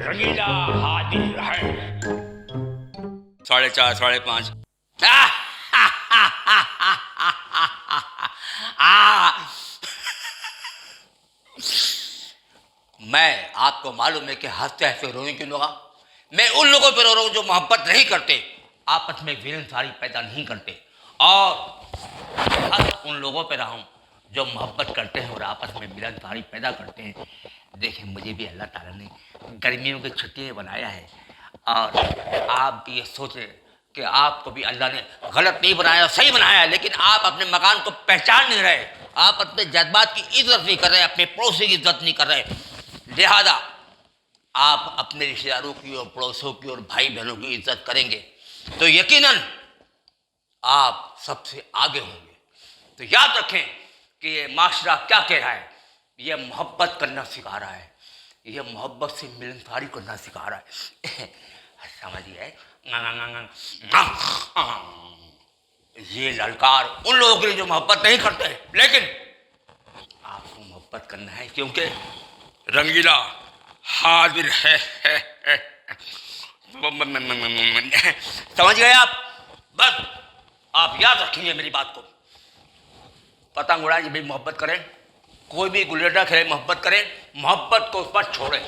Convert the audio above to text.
रंगीला हाजिर है। 4:30 5:30। मैं आपको मालूम है कि हंसते हंसते रोने क्यों लगा? मैं उन लोगों पर रो रहा हूं जो मोहब्बत नहीं करते, आपस में बेइंसाफी पैदा नहीं करते, और हंस उन लोगों पर रहा हूं जो मोहब्बत करते हैं और आपस में मिलनसारी पैदा करते हैं। देखें, मुझे भी अल्लाह ताला ने गर्मियों की छुट्टियां बनाया है, और आप भी ये सोचें कि आपको भी अल्लाह ने गलत नहीं बनाया, सही बनाया है, लेकिन आप अपने मकान को पहचान नहीं रहे, आप अपने जज्बात की इज्जत नहीं कर रहे, अपने पड़ोसी की इज्जत नहीं कर रहे। लिहाजा आप अपने रिश्तेदारों की और पड़ोसियों की और भाई बहनों की इज्जत करेंगे तो यकीनन आप सबसे आगे होंगे। तो याद रखें कि ये माशरा क्या कह रहा है, ये मोहब्बत करना सिखा रहा है, ये मोहब्बत से मिलनसारी करना सिखा रहा है। समझिए, ये ललकार उन लोगों के लिए जो मोहब्बत नहीं करते, लेकिन आपको मोहब्बत करना है क्योंकि रंगीला हाजिर है। समझ गए आप? बस आप याद रखेंगे मेरी बात को। पतंग उड़ाए भी मोहब्बत करें, कोई भी गुल्लेडा खेले मोहब्बत करें, मोहब्बत को उस पर छोड़ें।